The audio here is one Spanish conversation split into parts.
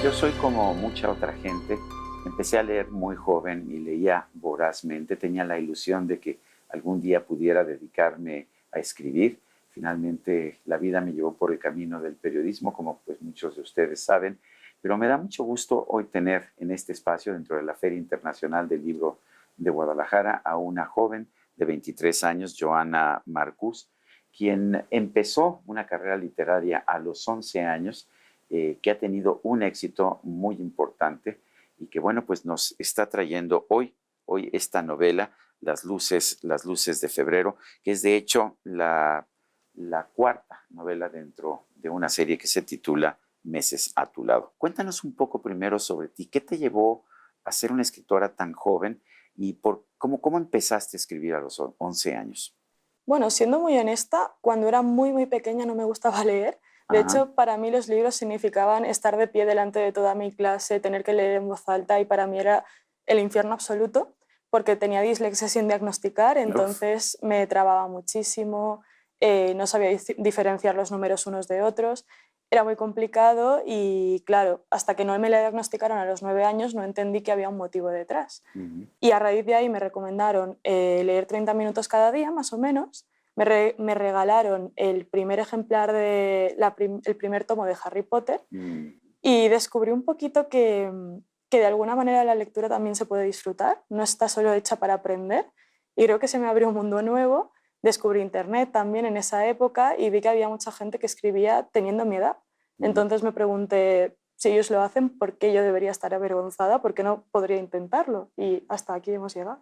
Yo soy como mucha otra gente. Empecé a leer muy joven y leía vorazmente. Tenía la ilusión de que algún día pudiera dedicarme a escribir. Finalmente la vida me llevó por el camino del periodismo, como pues muchos de ustedes saben. Pero me da mucho gusto hoy tener en este espacio, dentro de la Feria Internacional del Libro de Guadalajara, a una joven de 23 años, Joana Marcús, quien empezó una carrera literaria a los 11 años, que ha tenido un éxito muy importante y que, bueno, pues nos está trayendo hoy esta novela, Las luces de febrero, que es de hecho la cuarta novela dentro de una serie que se titula Meses a tu lado. Cuéntanos un poco primero sobre ti. ¿Qué te llevó a ser una escritora tan joven y cómo empezaste a escribir a los 11 años? Bueno, siendo muy honesta, cuando era muy pequeña no me gustaba leer. De Ajá. hecho, para mí los libros significaban estar de pie delante de toda mi clase, tener que leer en voz alta y para mí era el infierno absoluto porque tenía dislexia sin diagnosticar, Uf. entonces me trababa muchísimo, no sabía diferenciar los números unos de otros, era muy complicado y claro, hasta que no me la diagnosticaron a los 9 años no entendí que había un motivo detrás. Ujú. Y a raíz de ahí me recomendaron leer 30 minutos cada día, más o menos. Me regalaron el primer ejemplar el primer tomo de Harry Potter Mm. y descubrí un poquito que de alguna manera la lectura también se puede disfrutar, no está solo hecha para aprender. Y creo que se me abrió un mundo nuevo. Descubrí Internet también en esa época y vi que había mucha gente que escribía teniendo mi edad. Ujú. Entonces me pregunté, si ellos lo hacen, ¿por qué yo debería estar avergonzada? ¿Por qué no podría intentarlo? Y hasta aquí hemos llegado.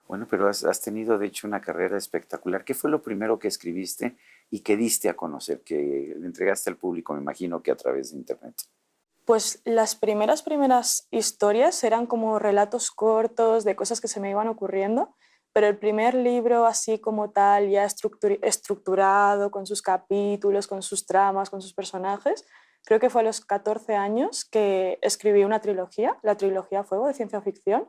Bueno, pero has tenido de hecho una carrera espectacular. ¿Qué fue lo primero que escribiste y que diste a conocer, que le entregaste al público, me imagino que a través de internet? Pues las primeras historias eran como relatos cortos de cosas que se me iban ocurriendo, pero el primer libro así como tal, ya estructurado, con sus capítulos, con sus tramas, con sus personajes, creo que fue a los 14 años que escribí una trilogía, la trilogía Fuego de ciencia ficción,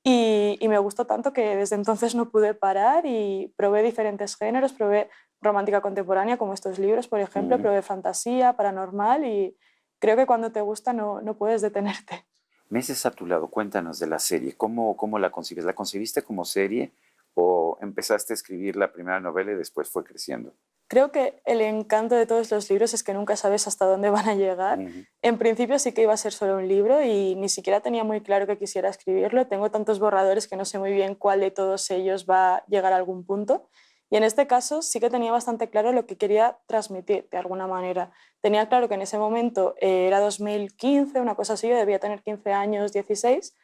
y me gustó tanto que desde entonces no pude parar y probé diferentes géneros, probé romántica contemporánea como estos libros, por ejemplo, Ujú. probé fantasía, paranormal y creo que cuando te gusta no puedes detenerte. Meses a tu lado, cuéntanos de la serie. ¿Cómo la concibes? ¿La concebiste como serie o empezaste a escribir la primera novela y después fue creciendo? Creo que el encanto de todos los libros es que nunca sabes hasta dónde van a llegar. Ujú. En principio sí que iba a ser solo un libro y ni siquiera tenía muy claro que quisiera escribirlo. Tengo tantos borradores que no sé muy bien cuál de todos ellos va a llegar a algún punto. Y en este caso sí que tenía bastante claro lo que quería transmitir de alguna manera. Tenía claro que en ese momento era 2015, una cosa así, yo debía tener 15 años, 16,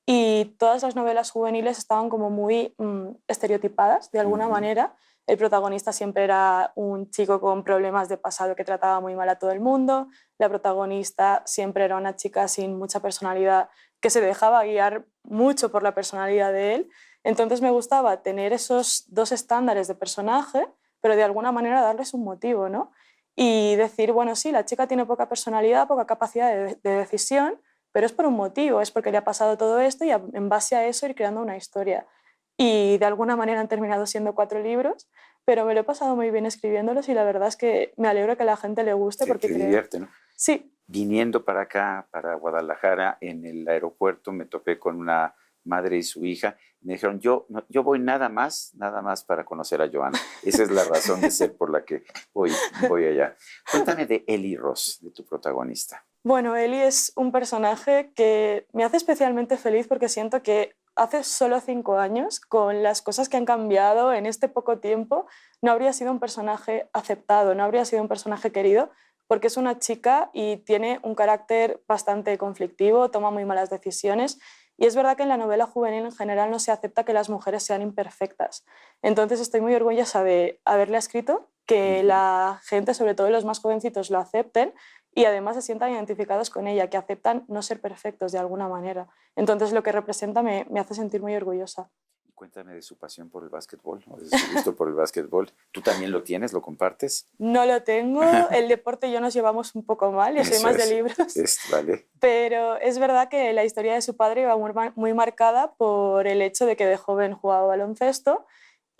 y todas las novelas juveniles estaban como muy estereotipadas de alguna Ujú. manera. El protagonista siempre era un chico con problemas de pasado que trataba muy mal a todo el mundo. La protagonista siempre era una chica sin mucha personalidad que se dejaba guiar mucho por la personalidad de él. Entonces me gustaba tener esos dos estándares de personaje, pero de alguna manera darles un motivo, ¿no? Y decir, bueno, sí, la chica tiene poca personalidad, poca capacidad de decisión, pero es por un motivo, es porque le ha pasado todo esto y en base a eso ir creando una historia. Y de alguna manera han terminado siendo 4 libros, pero me lo he pasado muy bien escribiéndolos y la verdad es que me alegro que a la gente le guste porque Te creo... divierte, ¿no? Sí, Viniendo para acá, para Guadalajara, en el aeropuerto me topé con una madre y su hija. Me dijeron, yo voy nada más para conocer a Joana. Esa es la razón de ser por la que voy allá. Cuéntame de Eli Ross, de tu protagonista. bueno, Ellie es un personaje que me hace especialmente feliz porque siento que hace solo 5 años, con las cosas que han cambiado en este poco tiempo, no habría sido un personaje aceptado, no habría sido un personaje querido, porque es una chica y tiene un carácter bastante conflictivo, toma muy malas decisiones. Y es verdad que en la novela juvenil en general no se acepta que las mujeres sean imperfectas. Entonces estoy muy orgullosa de haberla escrito, que Ujú. la gente, sobre todo los más jovencitos, lo acepten y además se sientan identificados con ella, que aceptan no ser perfectos de alguna manera. Entonces lo que representa me hace sentir muy orgullosa. Y cuéntame de su pasión por el básquetbol, o de su gusto por el básquetbol. ¿Tú también lo tienes? ¿Lo compartes? No lo tengo, el deporte y yo nos llevamos un poco mal, yo soy Eso más de libros, vale. pero es verdad que la historia de su padre iba muy marcada por el hecho de que de joven jugaba baloncesto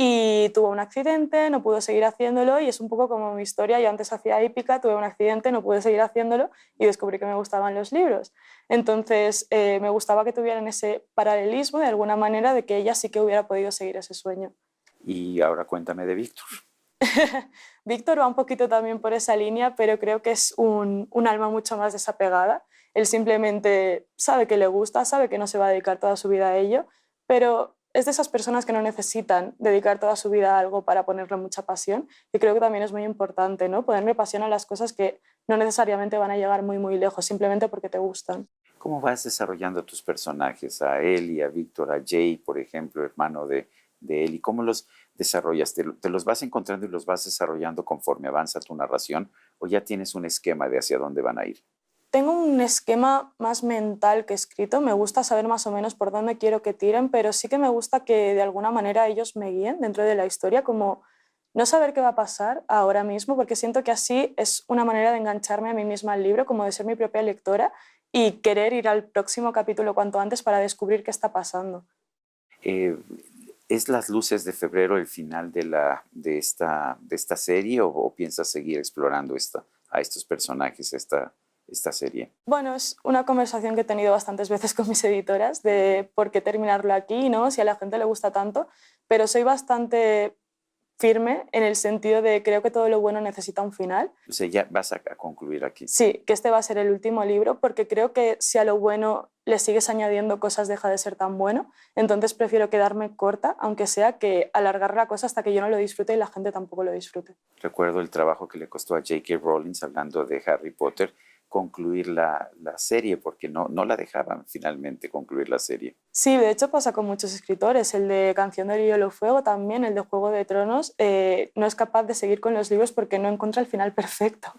y tuvo un accidente, no pudo seguir haciéndolo y es un poco como mi historia. Yo antes hacía hípica, tuve un accidente, no pude seguir haciéndolo y descubrí que me gustaban los libros. Entonces me gustaba que tuvieran ese paralelismo de alguna manera de que ella sí que hubiera podido seguir ese sueño. Y ahora cuéntame de Víctor. Víctor va un poquito también por esa línea, pero creo que es un alma mucho más desapegada. Él simplemente sabe que le gusta, sabe que no se va a dedicar toda su vida a ello, pero es de esas personas que no necesitan dedicar toda su vida a algo para ponerle mucha pasión. Y creo que también es muy importante, ¿no? Ponerle pasión a las cosas que no necesariamente van a llegar muy, muy lejos, simplemente porque te gustan. ¿Cómo vas desarrollando tus personajes? A él y a Víctor, a Jay, por ejemplo, hermano de él. ¿Y cómo los desarrollas? ¿Te los vas encontrando y los vas desarrollando conforme avanza tu narración? ¿O ya tienes un esquema de hacia dónde van a ir? Tengo un esquema más mental que escrito. Me gusta saber más o menos por dónde quiero que tiren, pero sí que me gusta que de alguna manera ellos me guíen dentro de la historia, como no saber qué va a pasar ahora mismo, porque siento que así es una manera de engancharme a mí misma al libro, como de ser mi propia lectora y querer ir al próximo capítulo cuanto antes para descubrir qué está pasando. Eh, ¿Es Las luces de febrero el final de esta serie o piensas seguir explorando a estos personajes, esta serie? Bueno, es una conversación que he tenido bastantes veces con mis editoras de por qué terminarlo aquí, ¿no? Si a la gente le gusta tanto, pero soy bastante firme en el sentido de creo que todo lo bueno necesita un final. O sea, ya vas a concluir aquí. Sí, que este va a ser el último libro porque creo que si a lo bueno le sigues añadiendo cosas deja de ser tan bueno. Entonces prefiero quedarme corta, aunque sea que alargar la cosa hasta que yo no lo disfrute y la gente tampoco lo disfrute. Recuerdo el trabajo que le costó a J.K. Rowling, hablando de Harry Potter, concluir la serie, porque no la dejaban finalmente concluir la serie. Sí, de hecho pasa con muchos escritores. El de Canción del Hielo y Fuego también, el de Juego de Tronos, no es capaz de seguir con los libros porque no encuentra el final perfecto.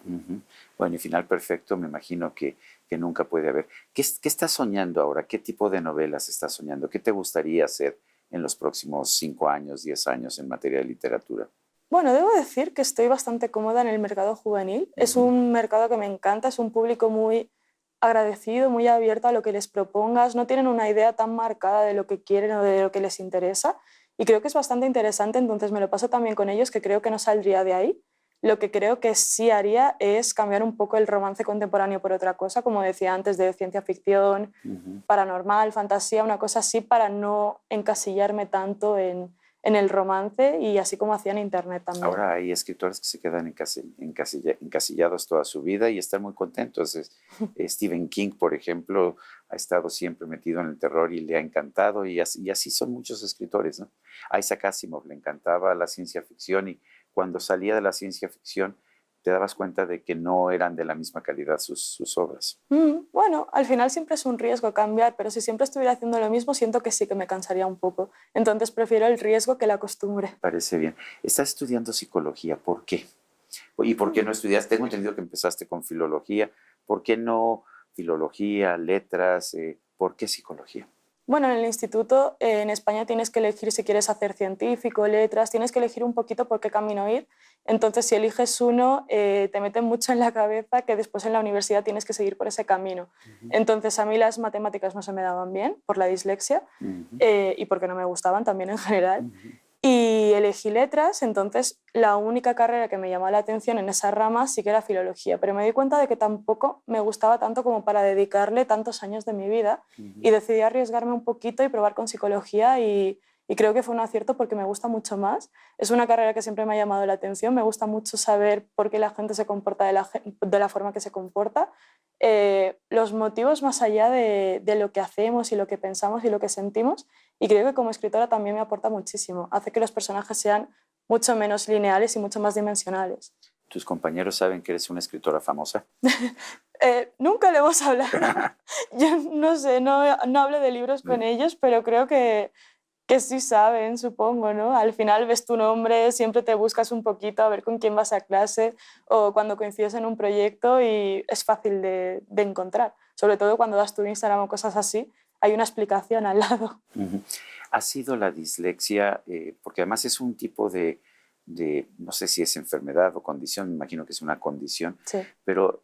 Bueno, y final perfecto me imagino que nunca puede haber. ¿Qué estás soñando ahora? ¿Qué tipo de novelas estás soñando? ¿Qué te gustaría hacer en los próximos 5 años, 10 años en materia de literatura? Bueno, debo decir que estoy bastante cómoda en el mercado juvenil. Es un mercado que me encanta, es un público muy agradecido, muy abierto a lo que les propongas. No tienen una idea tan marcada de lo que quieren o de lo que les interesa. Y creo que es bastante interesante, entonces me lo paso también con ellos, que creo que no saldría de ahí. Lo que creo que sí haría es cambiar un poco el romance contemporáneo por otra cosa, como decía antes, de ciencia ficción, paranormal, fantasía, una cosa así, para no encasillarme tanto en el romance y así como hacía en Internet también. Ahora hay escritores que se quedan encasillados toda su vida y están muy contentos. Stephen King, por ejemplo, ha estado siempre metido en el terror y le ha encantado, y así son muchos escritores, ¿no? A Isaac Asimov le encantaba la ciencia ficción y cuando salía de la ciencia ficción te dabas cuenta de que no eran de la misma calidad sus obras. Bueno, al final siempre es un riesgo cambiar, pero si siempre estuviera haciendo lo mismo, siento que sí que me cansaría un poco. Entonces prefiero el riesgo que la costumbre. Parece bien. Estás estudiando psicología, ¿por qué? ¿Y por qué no estudias? Tengo entendido que empezaste con filología. ¿Por qué no filología, letras? ¿Por qué psicología? Bueno, en el instituto en España tienes que elegir si quieres hacer científico, letras, tienes que elegir un poquito por qué camino ir. Entonces, si eliges uno, te meten mucho en la cabeza que después en la universidad tienes que seguir por ese camino. Entonces, a mí las matemáticas no se me daban bien por la dislexia y porque no me gustaban también en general. Y elegí letras, entonces la única carrera que me llamaba la atención en esa rama sí que era filología, pero me di cuenta de que tampoco me gustaba tanto como para dedicarle tantos años de mi vida y decidí arriesgarme un poquito y probar con psicología y creo que fue un acierto porque me gusta mucho más. Es una carrera que siempre me ha llamado la atención, me gusta mucho saber por qué la gente se comporta de la forma que se comporta, los motivos más allá de lo que hacemos y lo que pensamos y lo que sentimos. Y creo que como escritora también me aporta muchísimo. Hace que los personajes sean mucho menos lineales y mucho más dimensionales. ¿Tus compañeros saben que eres una escritora famosa? Nunca le hemos hablado. Yo no sé, no hablo de libros con ellos, pero creo que sí saben, supongo, ¿no? Al final ves tu nombre, siempre te buscas un poquito a ver con quién vas a clase o cuando coincides en un proyecto y es fácil de encontrar. Sobre todo cuando das tu Instagram o cosas así, hay una explicación al lado. ¿Ha sido la dislexia, porque además es un tipo no sé si es enfermedad o condición, me imagino que es una condición, Sí. pero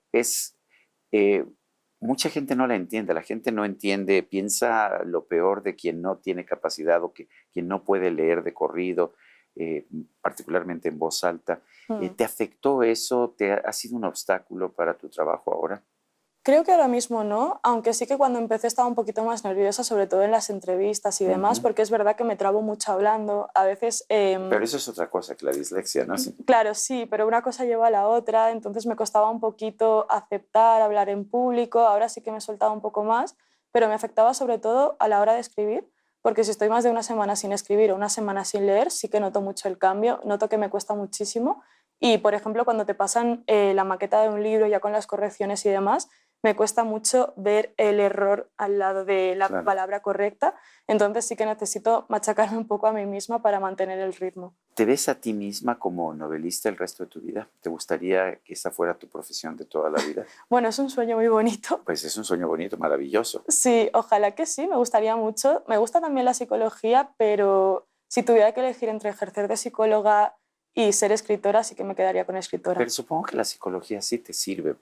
mucha gente no la entiende, la gente no entiende, piensa lo peor de quien no tiene capacidad o quien no puede leer de corrido. particularmente en voz alta. Mm. ¿Te afectó eso? ¿Ha sido un obstáculo para tu trabajo ahora? Creo que ahora mismo no, aunque sí que cuando empecé estaba un poquito más nerviosa, sobre todo en las entrevistas y demás, Ujú. porque es verdad que me trabo mucho hablando. A veces, Pero eso es otra cosa que la dislexia, ¿no? Sí. claro, sí, pero una cosa lleva a la otra, entonces me costaba un poquito aceptar, hablar en público. Ahora sí que me he soltado un poco más, pero me afectaba sobre todo a la hora de escribir, porque si estoy más de una semana sin escribir o una semana sin leer, sí que noto mucho el cambio, noto que me cuesta muchísimo. Y, por ejemplo, cuando te pasan la maqueta de un libro ya con las correcciones y demás, me cuesta mucho ver el error al lado de la Claro. palabra correcta, entonces sí que necesito machacarme un poco a mí misma para mantener el ritmo. ¿Te ves a ti misma como novelista el resto de tu vida? ¿Te gustaría que esa fuera tu profesión de toda la vida? Bueno, es un sueño muy bonito. Pues es un sueño bonito, maravilloso. Sí, ojalá que sí, me gustaría mucho. Me gusta también la psicología, pero si tuviera que elegir entre ejercer de psicóloga y ser escritora, sí que me quedaría con escritora. Pero supongo que la psicología sí te sirve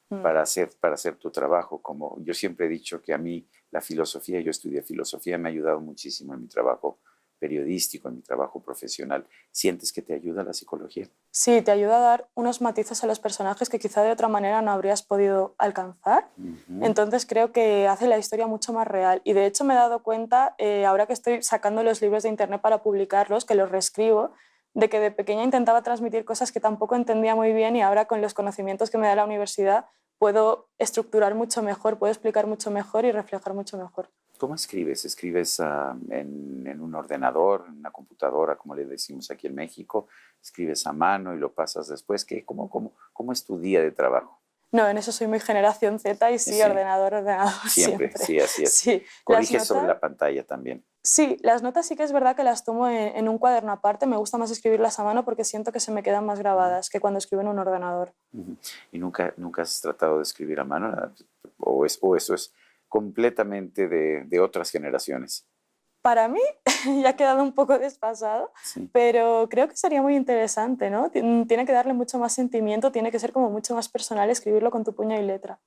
Mm. para hacer tu trabajo. Como yo siempre he dicho que a mí la filosofía, yo estudié filosofía, me ha ayudado muchísimo en mi trabajo periodístico, en mi trabajo profesional. ¿Sientes que te ayuda la psicología? Sí, te ayuda a dar unos matices a los personajes que quizá de otra manera no habrías podido alcanzar. Ujú. Entonces creo que hace la historia mucho más real. Y de hecho me he dado cuenta, ahora que estoy sacando los libros de internet para publicarlos, que los reescribo, de que de pequeña intentaba transmitir cosas que tampoco entendía muy bien y ahora con los conocimientos que me da la universidad puedo estructurar mucho mejor, puedo explicar mucho mejor y reflejar mucho mejor. ¿Cómo escribes? ¿Escribes en un ordenador, en una computadora, como le decimos aquí en México? ¿Escribes a mano y lo pasas después? ¿Cómo es tu día de trabajo? No, en eso soy muy generación Z y sí, Sí, ordenador, ordenador siempre, siempre. sí, así es. Sí, las Corriges sobre notas. la pantalla también. Sí, las notas sí que es verdad que las tomo en un cuaderno aparte. Me gusta más escribirlas a mano porque siento que se me quedan más Ujú, grabadas que cuando escribo en un ordenador. ujú. ¿Y nunca has tratado de escribir a mano? ¿O eso es completamente de otras generaciones? Para mí ya ha quedado un poco desfasado, Sí. pero creo que sería muy interesante, ¿no? Tiene que darle mucho más sentimiento, tiene que ser como mucho más personal escribirlo con tu puño y letra.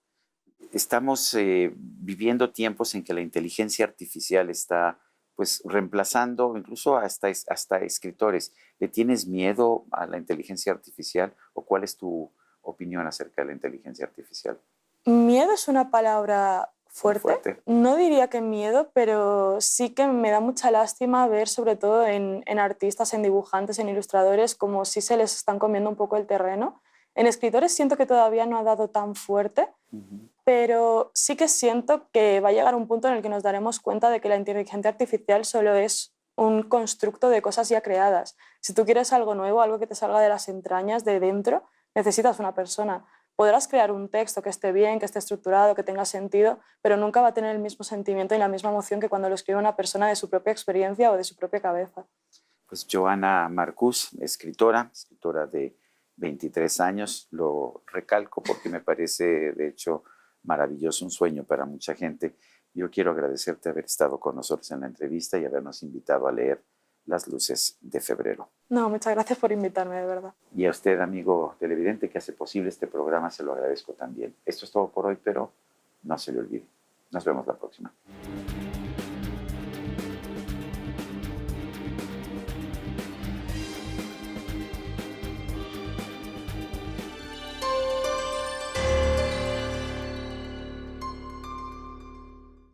Estamos viviendo tiempos en que la inteligencia artificial está pues reemplazando incluso hasta escritores. ¿Le tienes miedo a la inteligencia artificial o cuál es tu opinión acerca de la inteligencia artificial? Miedo es una palabra Muy fuerte. fuerte. No diría que miedo, pero sí que me da mucha lástima ver, sobre todo en artistas, en dibujantes, en ilustradores, como si se les están comiendo un poco el terreno. En escritores siento que todavía no ha dado tan fuerte, Ujú. pero sí que siento que va a llegar un punto en el que nos daremos cuenta de que la inteligencia artificial solo es un constructo de cosas ya creadas. Si tú quieres algo nuevo, algo que te salga de las entrañas, de dentro, necesitas una persona. Podrás crear un texto que esté bien, que esté estructurado, que tenga sentido, pero nunca va a tener el mismo sentimiento y la misma emoción que cuando lo escribe una persona de su propia experiencia o de su propia cabeza. Pues Joana Marcús, escritora de 23 años, lo recalco porque me parece de hecho maravilloso, un sueño para mucha gente. Yo quiero agradecerte haber estado con nosotros en la entrevista y habernos invitado a leer Las luces de febrero. No, muchas gracias por invitarme, de verdad. Y a usted, amigo televidente, que hace posible este programa, se lo agradezco también. Esto es todo por hoy, pero no se le olvide. Nos vemos la próxima.